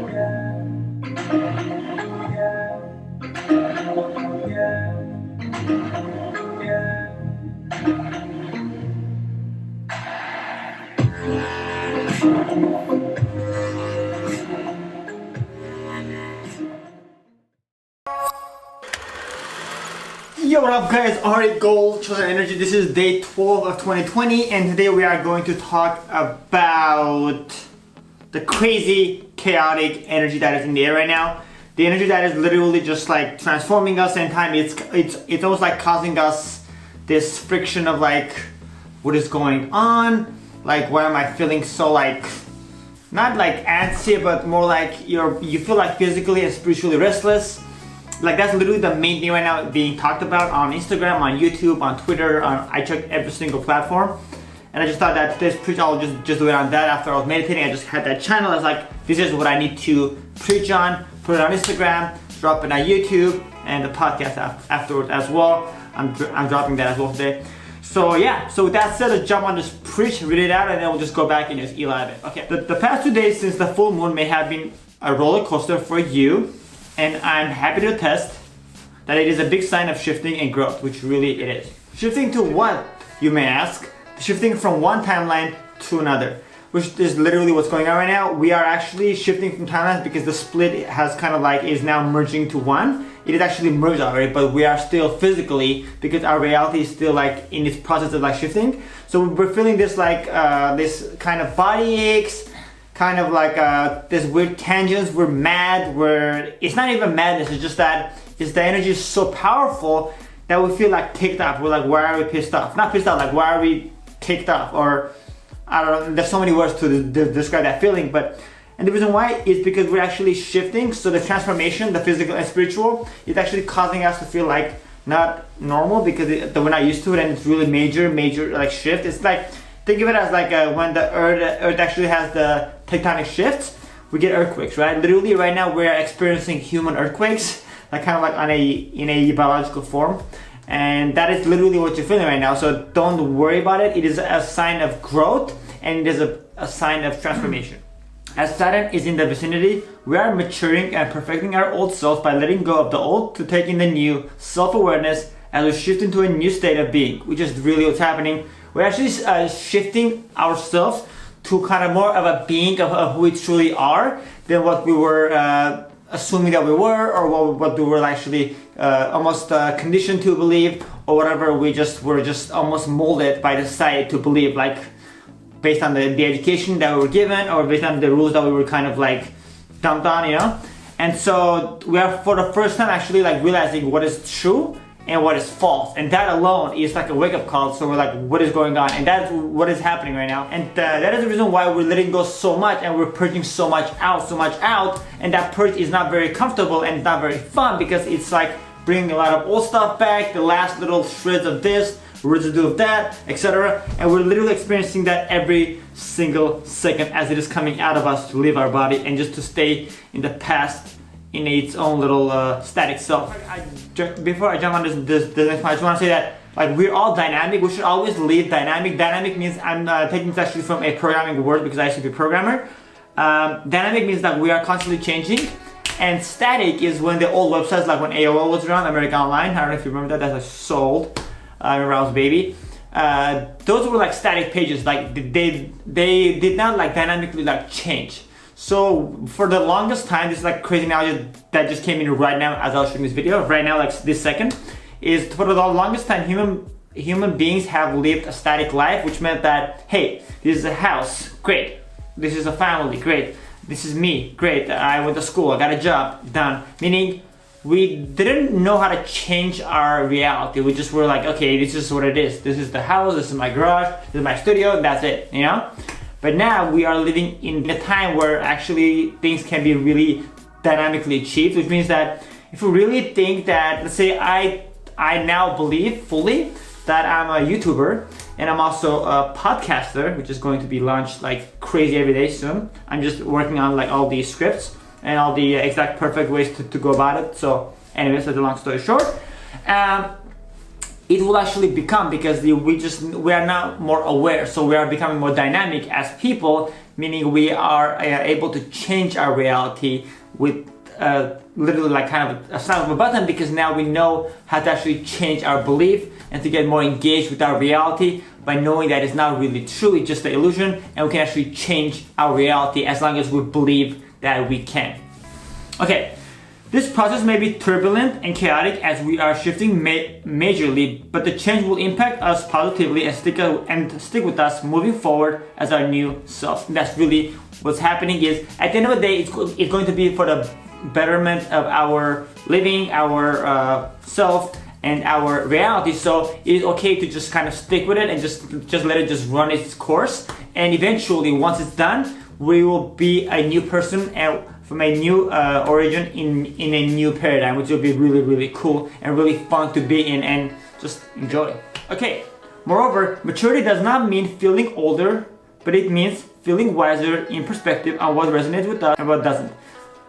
Yo, what up guys, Alright Gold, Chosen Energy. This is day 12 of 2020 and today we are going to talk about the crazy, chaotic energy that is in the air right now. The energy that is literally just like transforming us in time. It's almost like causing us this friction of like, what is going on? Like, why am I feeling so like, not like antsy, but more like you feel like physically and spiritually restless. Like that's literally the main thing right now being talked about on Instagram, on YouTube, on Twitter, I checked every single platform. And I just thought that today's preach, I'll just do it on that. After I was meditating, I just had that channel. I was like, this is what I need to preach on, put it on Instagram, drop it on YouTube, and the podcast afterwards as well. I'm dropping that as well today. So yeah, so with that said, let's jump on this preach, read it out, and then we'll just go back and just elab it. Okay, the past 2 days since the full moon may have been a roller coaster for you. And I'm happy to attest that it is a big sign of shifting and growth, which really it is. Shifting to what, you may ask? Shifting from one timeline to another, which is literally what's going on right now. We are actually shifting from timelines because the split has kind of like is now merging to one. It is actually merged already, but we are still physically, because our reality is still like in its process of like shifting. So we're feeling this like, this kind of body aches, kind of like this weird tangents. We're mad, it's not even madness, it's just that the energy is so powerful that we feel like ticked off. We're like, why are we pissed off? Not pissed off, like why are we ticked off? Or I don't know, there's so many words to describe that feeling, and the reason why is because we're actually shifting. So the transformation, the physical and spiritual, is actually causing us to feel like not normal because we're not used to it, and it's really major like shift. It's like, think of it as like when the earth actually has the tectonic shifts, we get earthquakes, right? Literally right now we're experiencing human earthquakes, like kind of like in a biological form. And that is literally what you're feeling right now. So don't worry about it. It is a sign of growth, and it is a sign of transformation. As Saturn is in the vicinity, we are maturing and perfecting our old selves by letting go of the old to take in the new, self-awareness as we shift into a new state of being, which is really what's happening. We're actually shifting ourselves to kind of more of a being of who we truly are than what we were assuming that we were, or what we were actually almost conditioned to believe, or whatever we were just almost molded by the society to believe, like based on the education that we were given, or based on the rules that we were kind of like dumped on, you know? And so we are for the first time actually like realizing what is true and what is false, and that alone is like a wake-up call. So we're like, what is going on? And that's what is happening right now, and that is the reason why we're letting go so much, and we're purging so much out, and that purge is not very comfortable and not very fun, because it's like bringing a lot of old stuff back, the last little shreds of this, residue of that, etc. And we're literally experiencing that every single second as it is coming out of us to leave our body and just to stay in the past in its own little static self. Before I jump on this next one, I just want to say that like we're all dynamic. We should always leave dynamic. Dynamic means, I'm taking this actually from a programming word because I used to be a programmer. Dynamic means that we are constantly changing, and static is when the old websites, like when AOL was around, America Online. I don't know if you remember that. That's like sold. I remember I was a baby. Those were like static pages. Like they did not like dynamically like change. So for the longest time, this is like crazy analogy that just came in right now as I was shooting this video, right now, like this second, is for the longest time human beings have lived a static life, which meant that, hey, this is a house, great. This is a family, great. This is me, great. I went to school, I got a job, done. Meaning we didn't know how to change our reality. We just were like, okay, this is what it is. This is the house, this is my garage, this is my studio, that's it, you know? But now we are living in a time where actually things can be really dynamically achieved, which means that if we really think that, let's say I now believe fully that I'm a YouTuber and I'm also a podcaster, which is going to be launched like crazy every day soon. I'm just working on like all these scripts and all the exact perfect ways to go about it. So anyways, that's a long story short. It will actually become, because we are now more aware, so we are becoming more dynamic as people, meaning we are able to change our reality with literally like kind of a sound of a button, because now we know how to actually change our belief and to get more engaged with our reality by knowing that it's not really true, it's just an illusion, and we can actually change our reality as long as we believe that we can. Okay, this process may be turbulent and chaotic as we are shifting majorly, but the change will impact us positively and stick with us moving forward as our new self. And that's really what's happening. Is at the end of the day, it's going to be for the betterment of our living, our self, and our reality. So it's okay to just kind of stick with it and just let it just run its course. And eventually, once it's done, we will be a new person and from a new origin in a new paradigm, which will be really, really cool and really fun to be in and just enjoy. Okay. Moreover, maturity does not mean feeling older, but it means feeling wiser in perspective on what resonates with us and what doesn't.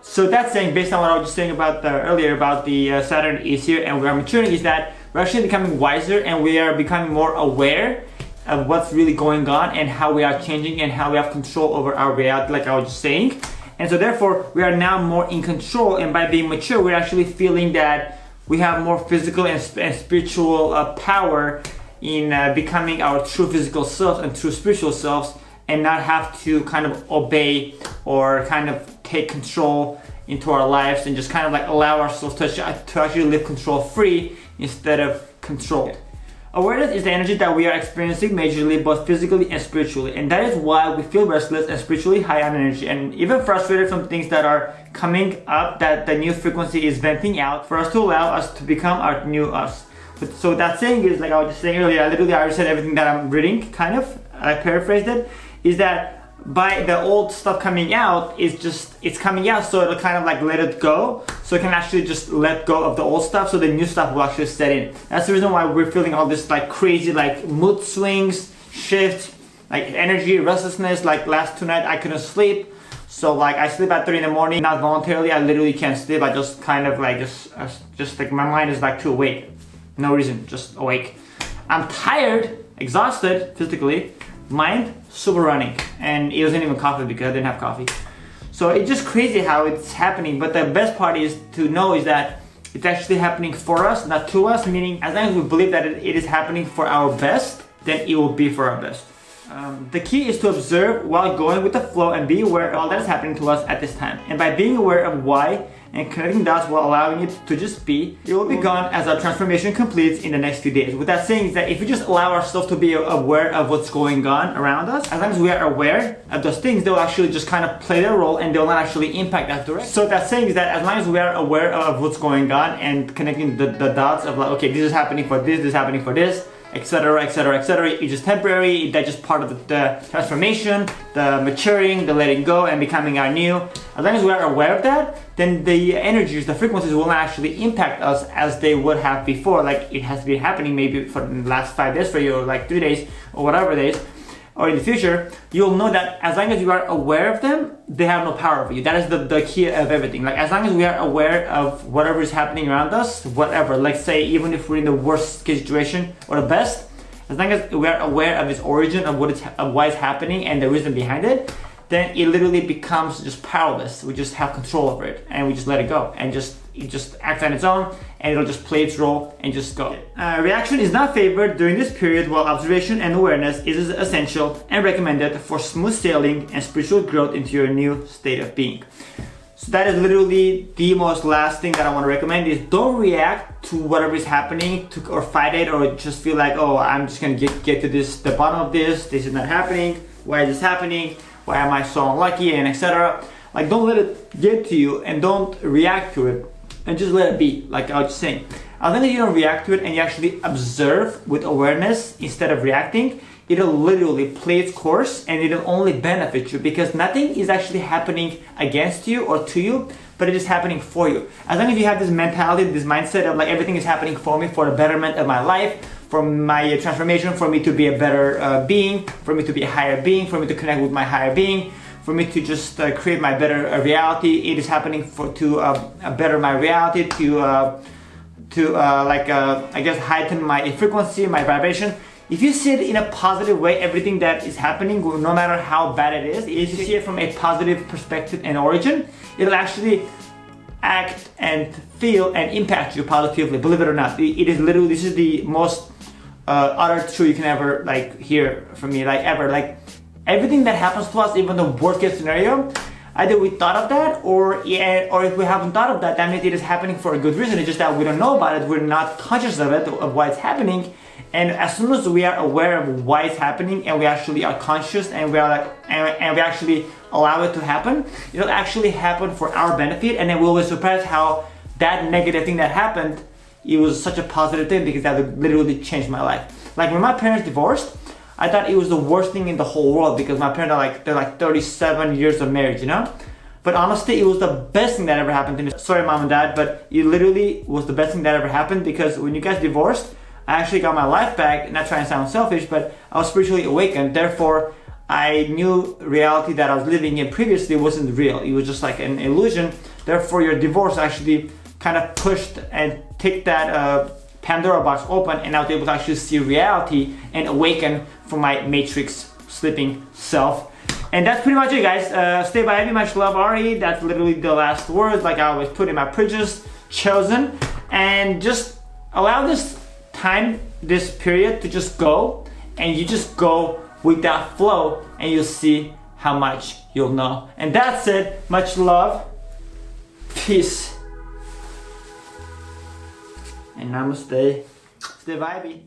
So that's saying, based on what I was just saying about earlier about the Saturn is here and we are maturing, is that we're actually becoming wiser and we are becoming more aware of what's really going on and how we are changing and how we have control over our reality, like I was just saying. And so therefore, we are now more in control, and by being mature, we're actually feeling that we have more physical and spiritual power in becoming our true physical selves and true spiritual selves, and not have to kind of obey or kind of take control into our lives and just kind of like allow ourselves to actually live control free instead of controlled. Awareness is the energy that we are experiencing majorly, both physically and spiritually, and that is why we feel restless and spiritually high on energy and even frustrated from things that are coming up that the new frequency is venting out for us to allow us to become our new us. So that saying is, like I was just saying earlier, I already said everything that I'm reading, kind of, I paraphrased it, is that by the old stuff coming out, it's coming out, so it'll kind of like let it go, so it can actually just let go of the old stuff, so the new stuff will actually set in. That's the reason why we're feeling all this like crazy like mood swings, shifts, like energy, restlessness. Like last 2 nights I couldn't sleep, so like I sleep at 3 in the morning, not voluntarily, I literally can't sleep. I just kind of like just like my mind is like too awake, no reason, just awake. I'm tired, exhausted physically, mind super running, and it wasn't even coffee because I didn't have coffee. So it's just crazy how it's happening, but the best part is to know is that it's actually happening for us, not to us, meaning as long as we believe that it is happening for our best, then it will be for our best. The key is to observe while going with the flow and be aware of all that is happening to us at this time. And by being aware of why and connecting dots while allowing it to just be, it will be gone as our transformation completes in the next few days. What that's saying is that if we just allow ourselves to be aware of what's going on around us, as long as we are aware of those things, they'll actually just kind of play their role and they'll not actually impact us directly. So that's saying is that as long as we are aware of what's going on and connecting the dots of like, okay, this is happening for this is happening for this, etc., etc., etc. It's just temporary. That's just part of the transformation, the maturing, the letting go, and becoming our new. As long as we are aware of that, then the energies, the frequencies will not actually impact us as they would have before. Like it has been happening maybe for the last 5 days for you, or like 3 days, or whatever days, or in the future. You'll know that as long as you are aware of them, they have no power over you. That is the key of everything. Like as long as we are aware of whatever is happening around us, whatever, like say even if we're in the worst case situation or the best, as long as we are aware of its origin, of why it's happening and the reason behind it, then it literally becomes just powerless. We just have control over it and we just let it go, and it just acts on its own, and it'll just play its role and just go. Reaction is not favored during this period, while observation and awareness is essential and recommended for smooth sailing and spiritual growth into your new state of being. So that is literally the most last thing that I want to recommend, is don't react to whatever is happening or fight it, or just feel like, oh, I'm just gonna get to the bottom of this is not happening, why is this happening, why am I so unlucky, and etc. Like don't let it get to you and don't react to it, and just let it be. Like I was just saying, as long as you don't react to it and you actually observe with awareness instead of reacting, it'll literally play its course and it'll only benefit you, because nothing is actually happening against you or to you, but it is happening for you. As long as you have this mentality, this mindset of like everything is happening for me, for the betterment of my life, for my transformation, for me to be a better being, for me to be a higher being, for me to connect with my higher being, for me to just create my better reality. It is happening to better my reality, to I guess heighten my frequency, my vibration. if you see it in a positive way, everything that is happening, no matter how bad it is, if you see it from a positive perspective and origin, it'll actually act and feel and impact you positively, believe it or not. It is literally, this is the most utter truth you can ever like hear from me, like ever. Like everything that happens to us, even the worst case scenario, either we thought of that or if we haven't thought of that, that means it is happening for a good reason. It's just that we don't know about it, we're not conscious of it, of why it's happening. And as soon as we are aware of why it's happening and we actually are conscious and we are like and we actually allow it to happen, it'll actually happen for our benefit, and then we'll be surprised how that negative thing that happened, it was such a positive thing because that literally changed my life. Like when my parents divorced, I thought it was the worst thing in the whole world because my parents are they're like 37 years of marriage, you know? But honestly, it was the best thing that ever happened to me. Sorry, mom and dad, but it literally was the best thing that ever happened because when you guys divorced, I actually got my life back. Not trying to sound selfish, but I was spiritually awakened. Therefore, I knew reality that I was living in previously wasn't real. It was just like an illusion. Therefore, your divorce actually kind of pushed and ticked that Pandora box open, and I was able to actually see reality and awaken from my matrix sleeping self. And that's pretty much it, guys. Stay vibey, much love, Ari. That's literally the last words, like I always put in my preface, chosen. And just allow this time, this period to just go, and you just go with that flow, and you'll see how much you'll know. And that's it. Much love, peace, and namaste. Stay vibey.